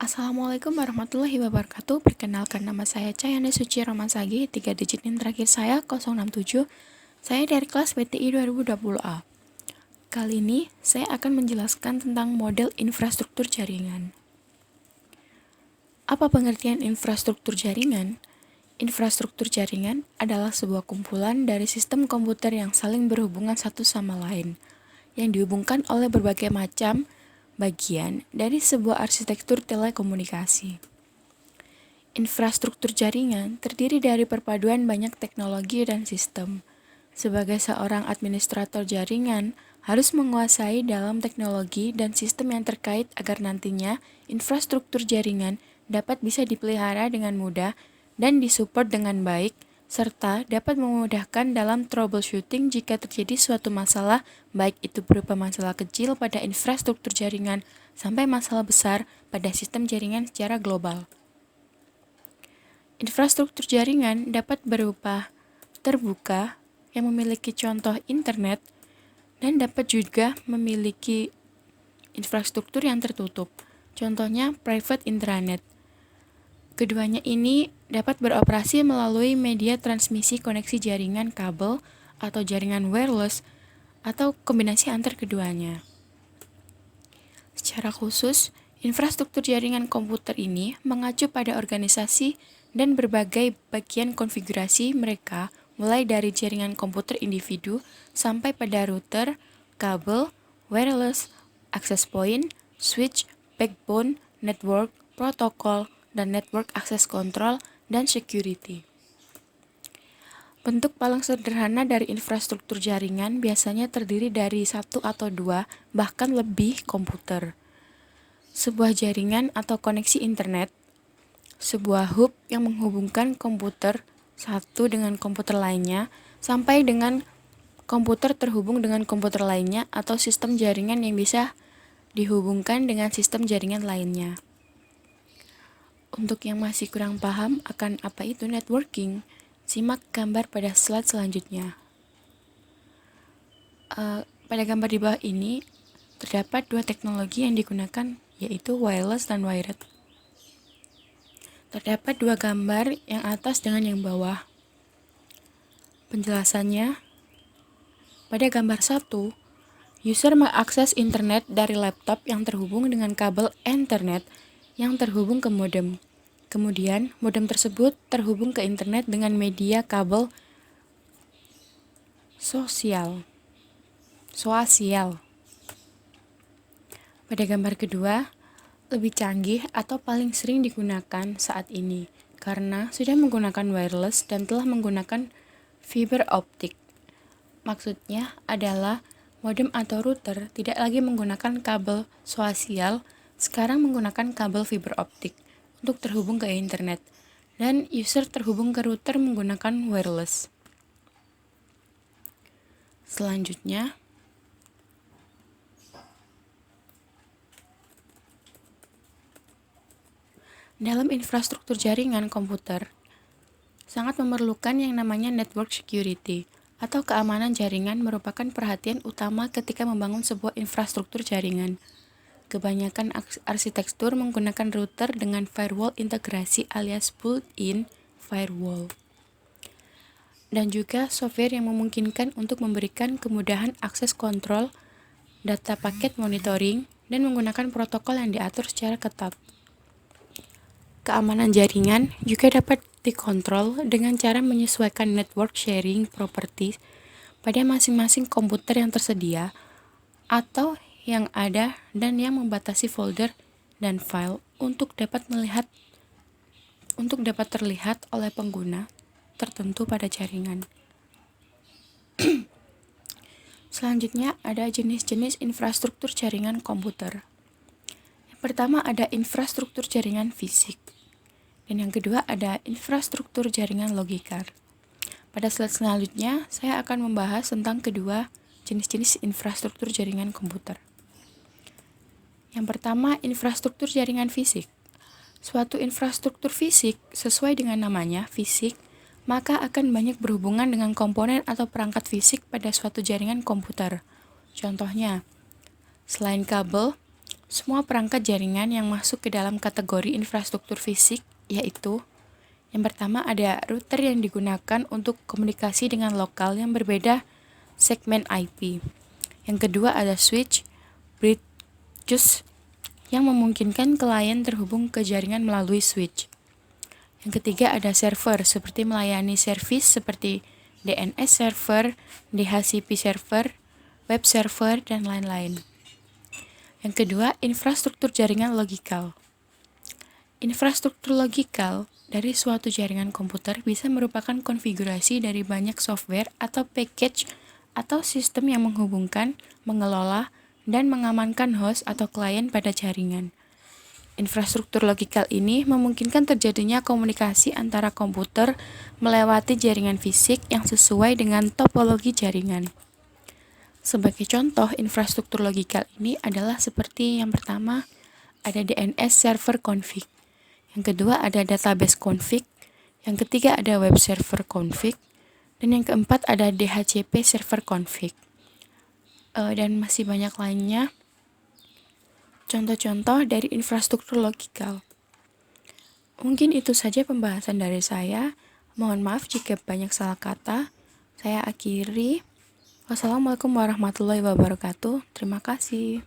Assalamualaikum warahmatullahi wabarakatuh. Perkenalkan, nama saya Cayanda Suci Romansagi, 3 digit NIM terakhir saya 067. Saya dari kelas PTI 2020A. Kali ini saya akan menjelaskan tentang model infrastruktur jaringan. Apa pengertian infrastruktur jaringan? Infrastruktur jaringan adalah sebuah kumpulan dari sistem komputer yang saling berhubungan satu sama lain, yang dihubungkan oleh berbagai macam bagian dari sebuah arsitektur telekomunikasi. Infrastruktur jaringan terdiri dari perpaduan banyak teknologi dan sistem. Sebagai seorang administrator jaringan, harus menguasai dalam teknologi dan sistem yang terkait agar nantinya infrastruktur jaringan dapat bisa dipelihara dengan mudah dan disupport dengan baik, serta dapat memudahkan dalam troubleshooting jika terjadi suatu masalah, baik itu berupa masalah kecil pada infrastruktur jaringan sampai masalah besar pada sistem jaringan secara global. Infrastruktur jaringan dapat berupa terbuka yang memiliki contoh internet dan dapat juga memiliki infrastruktur yang tertutup, contohnya private intranet. Keduanya ini dapat beroperasi melalui media transmisi koneksi jaringan kabel atau jaringan wireless atau kombinasi antar keduanya. Secara khusus, infrastruktur jaringan komputer ini mengacu pada organisasi dan berbagai bagian konfigurasi mereka, mulai dari jaringan komputer individu sampai pada router, kabel, wireless, access point, switch, backbone, network, protokol, dan network access control, dan security. Bentuk paling sederhana dari infrastruktur jaringan biasanya terdiri dari satu atau dua, bahkan lebih komputer. Sebuah jaringan atau koneksi internet, sebuah hub yang menghubungkan komputer satu dengan komputer lainnya, sampai dengan komputer terhubung dengan komputer lainnya atau sistem jaringan yang bisa dihubungkan dengan sistem jaringan lainnya. Untuk yang masih kurang paham akan apa itu networking, simak gambar pada slide selanjutnya. Pada gambar di bawah ini, terdapat dua teknologi yang digunakan, yaitu wireless dan wired. Terdapat dua gambar, yang atas dengan yang bawah. Penjelasannya, pada gambar 1, user mengakses internet dari laptop yang terhubung dengan kabel Ethernet yang terhubung ke modem. Kemudian, modem tersebut terhubung ke internet dengan media kabel soasial. Pada gambar kedua, lebih canggih atau paling sering digunakan saat ini karena sudah menggunakan wireless dan telah menggunakan fiber optik. Maksudnya adalah modem atau router tidak lagi menggunakan kabel soasial, sekarang menggunakan kabel fiber optik untuk terhubung ke internet, dan user terhubung ke router menggunakan wireless. Selanjutnya, dalam infrastruktur jaringan komputer, sangat memerlukan yang namanya network security, atau keamanan jaringan merupakan perhatian utama ketika membangun sebuah infrastruktur jaringan. Kebanyakan arsitektur menggunakan router dengan firewall integrasi alias built-in firewall. Dan juga software yang memungkinkan untuk memberikan kemudahan akses kontrol, data paket monitoring, dan menggunakan protokol yang diatur secara ketat. Keamanan jaringan juga dapat dikontrol dengan cara menyesuaikan network sharing properties pada masing-masing komputer yang tersedia atau yang ada dan yang membatasi folder dan file untuk dapat terlihat oleh pengguna tertentu pada jaringan. Selanjutnya ada jenis-jenis infrastruktur jaringan komputer. Yang pertama ada infrastruktur jaringan fisik, dan yang kedua ada infrastruktur jaringan logikal. Pada slide selanjutnya saya akan membahas tentang kedua jenis-jenis infrastruktur jaringan komputer. Yang pertama, infrastruktur jaringan fisik. Suatu infrastruktur fisik, sesuai dengan namanya, fisik, maka akan banyak berhubungan dengan komponen atau perangkat fisik pada suatu jaringan komputer. Contohnya, selain kabel, Semua perangkat jaringan yang masuk ke dalam kategori infrastruktur fisik, yaitu yang pertama ada router yang digunakan untuk komunikasi dengan lokal yang berbeda segmen IP. Yang kedua ada switch, bridges yang memungkinkan klien terhubung ke jaringan melalui switch. Yang ketiga ada server seperti melayani servis seperti DNS server, DHCP server, web server, dan lain-lain. Yang kedua, infrastruktur jaringan logikal. Infrastruktur logikal dari suatu jaringan komputer bisa merupakan konfigurasi dari banyak software atau package atau sistem yang menghubungkan, mengelola, dan mengamankan host atau klien pada jaringan. Infrastruktur logikal ini memungkinkan terjadinya komunikasi antara komputer melewati jaringan fisik yang sesuai dengan topologi jaringan. Sebagai contoh, infrastruktur logikal ini adalah seperti yang pertama, ada DNS server config. Yang kedua, ada database config. Yang ketiga, ada web server config. Dan yang keempat, ada DHCP server config. Dan masih banyak lainnya. Contoh-contoh dari infrastruktur logikal. Mungkin itu saja pembahasan dari saya. Mohon maaf jika banyak salah kata. Saya akhiri. Wassalamualaikum warahmatullahi wabarakatuh. Terima kasih.